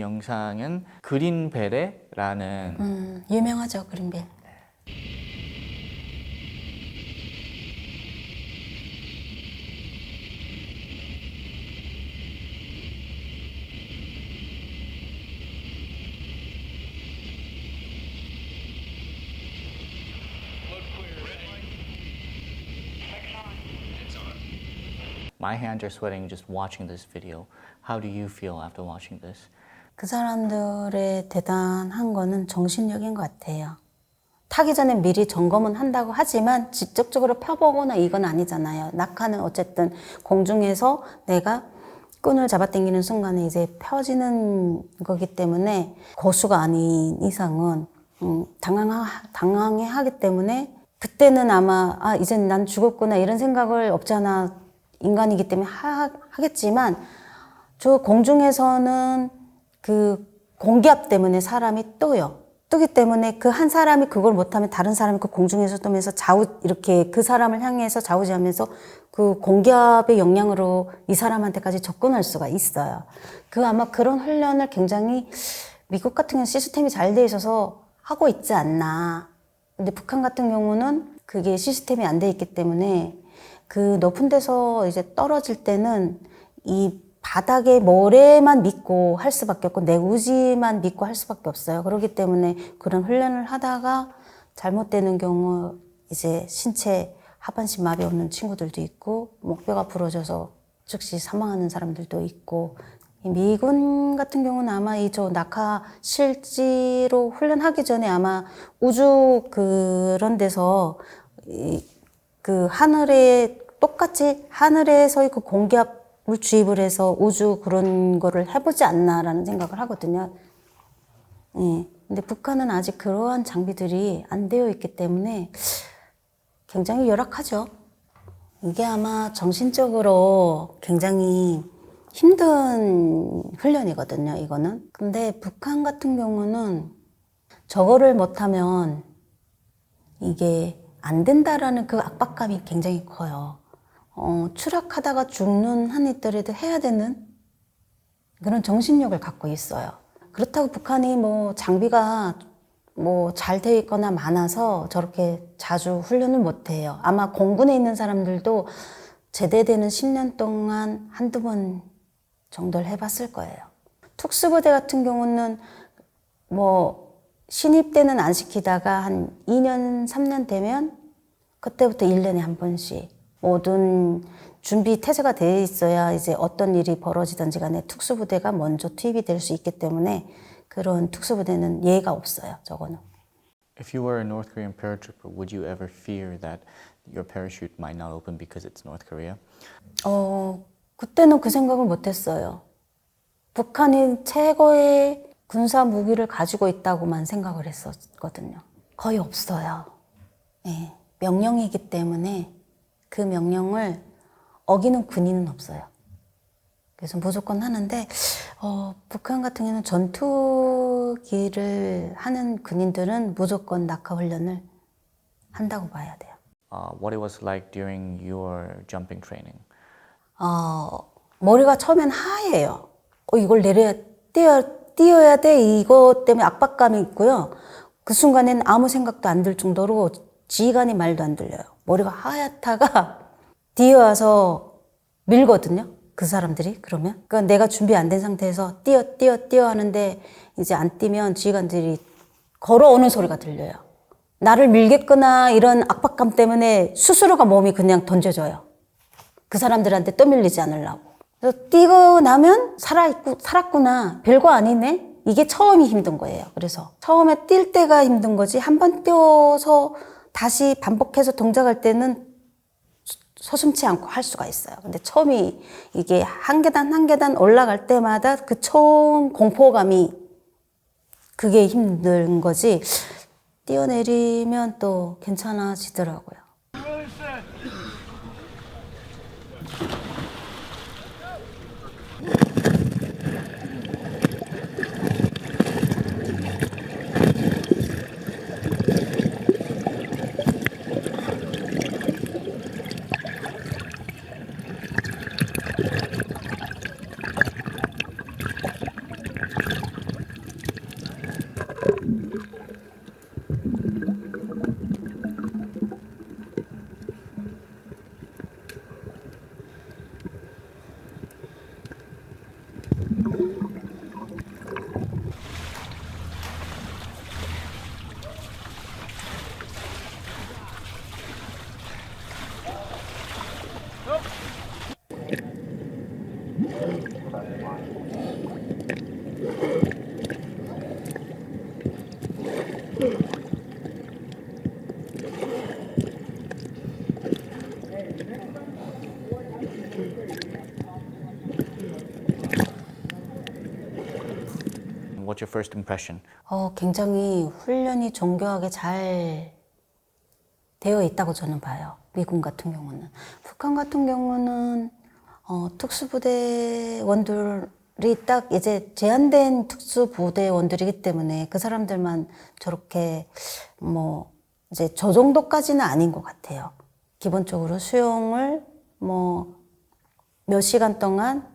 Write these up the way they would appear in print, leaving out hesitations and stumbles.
영상은 그린 베레라는 유명하죠, 그린벨. My hands are sweating just watching this video. How do you feel after watching this? 그 사람들의 대단한 거는 정신력인 것 같아요. 타기 전에 미리 점검은 한다고 하지만 직접적으로 펴보거나 이건 아니잖아요. 낙하는 어쨌든 공중에서 내가 끈을 잡아당기는 순간에 이제 펴지는 거기 때문에 고수가 아닌 이상은 당황해 하기 때문에 그때는 아마 이제 난 죽었구나 이런 생각을 없지 않아 인간이기 때문에 하겠지만 저 공중에서는 그 공기압 때문에 사람이 뜨기 때문에 그 한 사람이 그걸 못하면 다른 사람이 그 공중에서 뜨면서 이렇게 그 사람을 향해서 좌우지하면서 그 공기압의 영향으로 이 사람한테까지 접근할 수가 있어요. 아마 그런 훈련을 굉장히 미국 같은 경우는 시스템이 잘 돼 있어서 하고 있지 않나. 근데 북한 같은 경우는 그게 시스템이 안 돼 있기 때문에 그 높은 데서 이제 떨어질 때는 이 바닥에 모래만 믿고 할 수밖에 없고 내우지만 믿고 할 수밖에 없어요. 그렇기 때문에 그런 훈련을 하다가 잘못되는 경우 이제 신체 하반신 마비 오는 친구들도 있고 목뼈가 부러져서 즉시 사망하는 사람들도 있고 미군 같은 경우는 아마 저 낙하 실지로 훈련하기 전에 아마 우주 그런 데서 그 하늘에 똑같이 하늘에서의 그 공기압을 주입을 해서 우주 그런 거를 해보지 않나라는 생각을 하거든요. 예. 근데 북한은 아직 그러한 장비들이 안 되어 있기 때문에 굉장히 열악하죠. 이게 아마 정신적으로 굉장히 힘든 훈련이거든요, 이거는. 근데 북한 같은 경우는 저거를 못하면 이게 안 된다라는 그 압박감이 굉장히 커요. 추락하다가 죽는 한 있더라도 해야 되는 그런 정신력을 갖고 있어요. 그렇다고 북한이 장비가 잘 되어 있거나 많아서 저렇게 자주 훈련을 못 해요. 아마 공군에 있는 사람들도 제대되는 10년 동안 한두 번 정도를 해봤을 거예요. 특수부대 같은 경우는 신입 때는 안 시키다가 한 2년, 3년 되면 그때부터 1년에 한 번씩 모든 준비 태세가 되어 있어야 이제 어떤 일이 벌어지든지 간에 특수부대가 먼저 투입이 될 수 있기 때문에 그런 특수부대는 예의가 없어요, 저거는. If you were a North Korean paratrooper, would you ever fear that your parachute might not open because it's North Korea? 그때는 그 생각을 못 했어요. 북한이 최고의 군사 무기를 가지고 있다고만 생각을 했었거든요. 거의 없어요. 네, 명령이기 때문에 그 명령을 어기는 군인은 없어요. 그래서 무조건 하는데 북한 같은 경우는 전투기를 하는 군인들은 무조건 낙하 훈련을 한다고 봐야 돼요. What it was like during your jumping training? 머리가 처음엔 하얘요. 이걸 뛰어야 돼. 이것 때문에 압박감이 있고요. 그 순간에는 아무 생각도 안 들 정도로 지휘관이 말도 안 들려요. 머리가 하얗다가 뛰어와서 밀거든요. 그 사람들이 그러면. 그러니까 내가 준비 안 된 상태에서 뛰어 하는데 이제 안 뛰면 지휘관들이 걸어오는 소리가 들려요. 나를 밀겠거나 이런 압박감 때문에 스스로가 몸이 그냥 던져져요. 그 사람들한테 떠밀리지 않으려고. 그래서 뛰고 나면 살았구나. 별거 아니네. 이게 처음이 힘든 거예요. 그래서 처음에 뛸 때가 힘든 거지 한 번 뛰어서 다시 반복해서 동작할 때는 서슴지 않고 할 수가 있어요. 근데 처음이 이게 한 계단 한 계단 올라갈 때마다 그 처음 공포감이 그게 힘든 거지 뛰어내리면 또 괜찮아지더라고요. What's your first impression? 굉장히 훈련이 정교하게 잘 되어 있다고 저는 봐요. 미군 같은 경우는. 북한 같은 경우는 특수부대원들이 딱 이제 제한된 특수부대원들이기 때문에 그 사람들만 저렇게 뭐 이제 저 정도까지는 아닌 것 같아요. 기본적으로 수용을 뭐 몇 시간 동안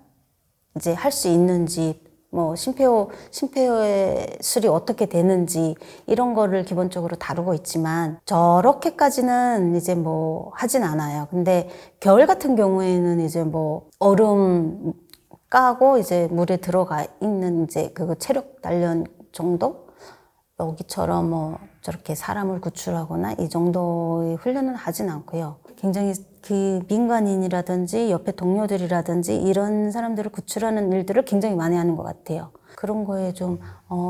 이제 할 수 있는지, 뭐 심폐의 술이 어떻게 되는지 이런 거를 기본적으로 다루고 있지만 저렇게까지는 이제 뭐 하진 않아요. 근데 겨울 같은 경우에는 이제 뭐 얼음 까고 이제 물에 들어가 있는 이제 그 체력 단련 정도? 여기처럼 뭐 저렇게 사람을 구출하거나 이 정도의 훈련은 하진 않고요. 굉장히 그 민간인이라든지 옆에 동료들이라든지 이런 사람들을 구출하는 일들을 굉장히 많이 하는 것 같아요. 그런 거에 좀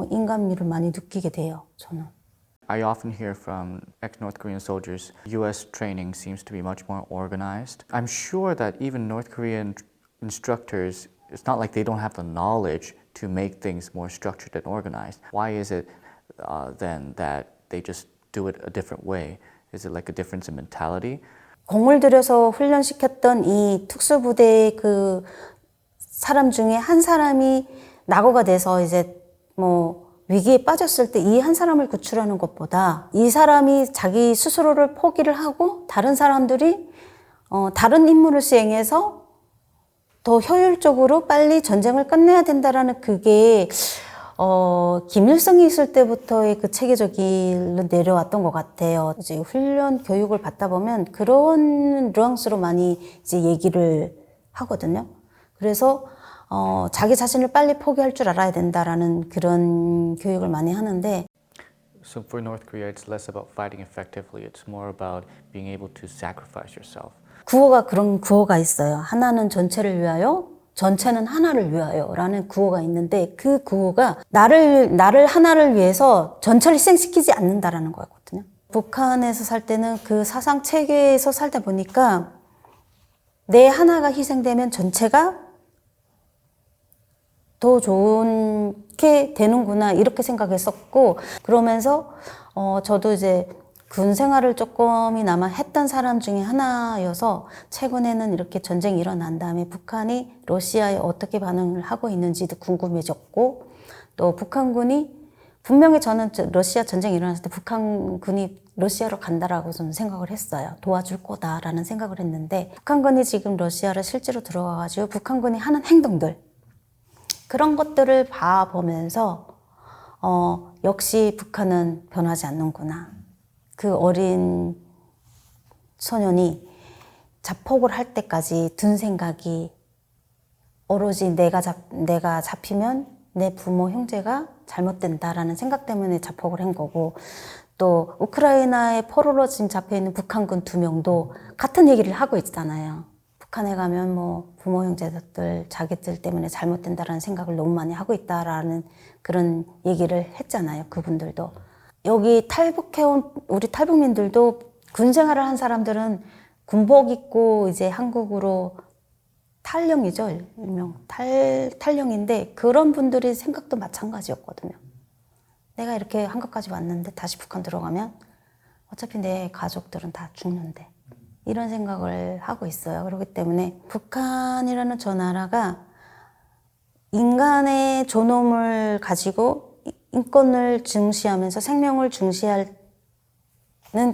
인간미를 많이 느끼게 돼요, 저는. I often hear from ex-North Korean soldiers, US training seems to be much more organized. I'm sure that even North Korean instructors, it's not like they don't have the knowledge to make things more structured and organized. Why is it then that they just do it a different way? Is it like a difference in mentality? 공을 들여서 훈련시켰던 이 특수부대의 그 사람 중에 한 사람이 낙오가 돼서 이제 뭐 위기에 빠졌을 때 이 한 사람을 구출하는 것보다 이 사람이 자기 스스로를 포기를 하고 다른 사람들이 다른 임무를 수행해서 더 효율적으로 빨리 전쟁을 끝내야 된다라는 그게 김일성이 있을 때부터의 그 체계적으로 내려왔던 것 같아요. 이제 훈련 교육을 받다 보면 그런 뉘앙스로 많이 이제 얘기를 하거든요. 그래서 자기 자신을 빨리 포기할 줄 알아야 된다라는 그런 교육을 많이 하는데. So for North Korea, it's less about fighting effectively. It's more about being able to sacrifice yourself. 그런 구호가 있어요. 하나는 전체를 위하여, 전체는 하나를 위하여 라는 구호가 있는데 그 구호가 나를 하나를 위해서 전체를 희생시키지 않는다라는 거거든요. 북한에서 살 때는 그 사상 체계에서 살다 보니까 내 하나가 희생되면 전체가 더 좋게 되는구나 이렇게 생각했었고, 그러면서 저도 이제 군 생활을 조금이나마 했던 사람 중에 하나여서 최근에는 이렇게 전쟁이 일어난 다음에 북한이 러시아에 어떻게 반응을 하고 있는지도 궁금해졌고, 또 북한군이 분명히 저는 러시아 전쟁이 일어났을 때 북한군이 러시아로 간다라고 저는 생각을 했어요. 도와줄 거다라는 생각을 했는데 북한군이 지금 러시아를 실제로 들어와가지고 북한군이 하는 행동들, 그런 것들을 봐보면서 역시 북한은 변하지 않는구나. 그 어린 소년이 자폭을 할 때까지 든 생각이 오로지 내가 잡히면 내 부모 형제가 잘못된다라는 생각 때문에 자폭을 한 거고, 또 우크라이나에 포로로 지금 잡혀있는 북한군 2명도 같은 얘기를 하고 있잖아요. 북한에 가면 뭐 부모 형제들 자기들 때문에 잘못된다라는 생각을 너무 많이 하고 있다라는 그런 얘기를 했잖아요. 그분들도. 여기 탈북해온 우리 탈북민들도 군 생활을 한 사람들은 군복 입고 이제 한국으로 탈영이죠. 일명 탈영인데 그런 분들이 생각도 마찬가지였거든요. 내가 이렇게 한국까지 왔는데 다시 북한 들어가면 어차피 내 가족들은 다 죽는데, 이런 생각을 하고 있어요. 그렇기 때문에 북한이라는 저 나라가 인간의 존엄을 가지고 인권을 중시하면서 생명을 중시하는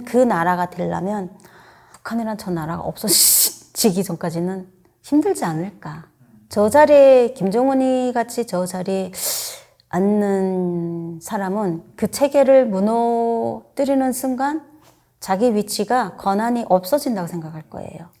그 나라가 되려면 북한이라는 저 나라가 없어지기 전까지는 힘들지 않을까. 저 자리에 김정은이 같이 저 자리에 앉는 사람은 그 체계를 무너뜨리는 순간 자기 위치가 권한이 없어진다고 생각할 거예요.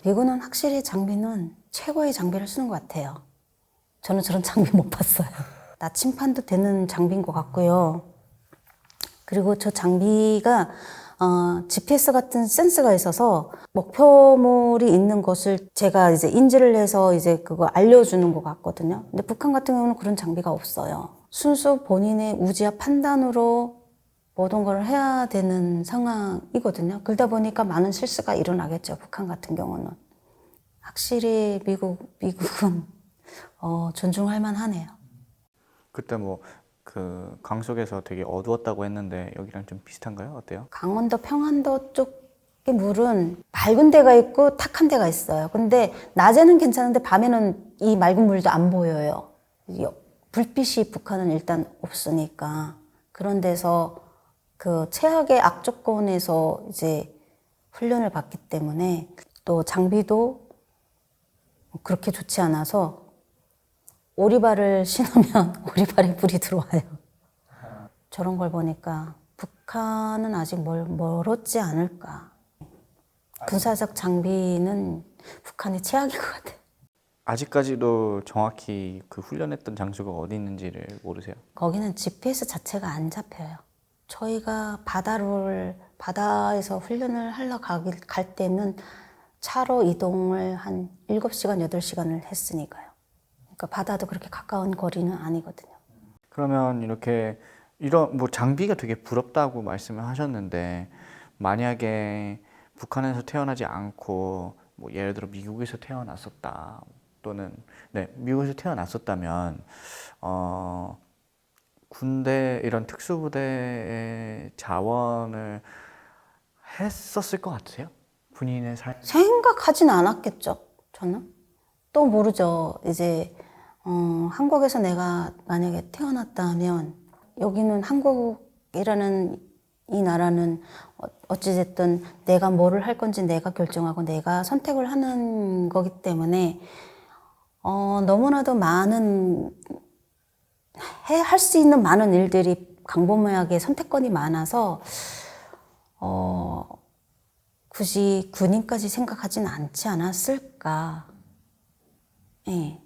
미군은 확실히 장비는 최고의 장비를 쓰는 것 같아요. 저는 저런 장비 못 봤어요. 나침판도 되는 장비인 것 같고요. 그리고 저 장비가 GPS 같은 센서가 있어서 목표물이 있는 것을 제가 이제 인지를 해서 이제 그거 알려주는 것 같거든요. 근데 북한 같은 경우는 그런 장비가 없어요. 순수 본인의 우지와 판단으로 모든 걸 해야 되는 상황이거든요. 그러다 보니까 많은 실수가 일어나겠죠. 북한 같은 경우는. 확실히 미국은 존중할 만하네요. 그때 뭐 그 강속에서 되게 어두웠다고 했는데 여기랑 좀 비슷한가요? 어때요? 강원도, 평안도 쪽의 물은 맑은 데가 있고 탁한 데가 있어요. 근데 낮에는 괜찮은데 밤에는 이 맑은 물도 안 보여요. 불빛이 북한은 일단 없으니까. 그런 데서 그 최악의 악조건에서 이제 훈련을 받기 때문에 또 장비도 그렇게 좋지 않아서 오리발을 신으면 오리발에 불이 들어와요. 저런 걸 보니까 북한은 아직 멀었지 않을까. 군사적 장비는 북한이 최악인 것 같아요. 아직까지도 정확히 그 훈련했던 장소가 어디 있는지를 모르세요? 거기는 GPS 자체가 안 잡혀요. 저희가 바다에서 훈련을 하러 갈 때는 차로 이동을 한 7시간, 8시간을 했으니까요. 그러니까 바다도 그렇게 가까운 거리는 아니거든요. 그러면 이런 뭐 장비가 되게 부럽다고 말씀을 하셨는데 만약에 북한에서 태어나지 않고 뭐 예를 들어 미국에서 태어났었다 또는 미국에서 태어났었다면 군대 이런 특수부대의 자원을 했었을 것 같으세요? 본인의 삶? 생각하진 않았겠죠, 저는. 또 모르죠. 이제 한국에서 내가 만약에 태어났다면 여기는 한국이라는 이 나라는 어찌됐든 내가 뭐를 할 건지 내가 결정하고 내가 선택을 하는 거기 때문에 너무나도 많은 할 수 있는 많은 일들이 광범위하게 선택권이 많아서 굳이 군인까지 생각하진 않지 않았을까. 예.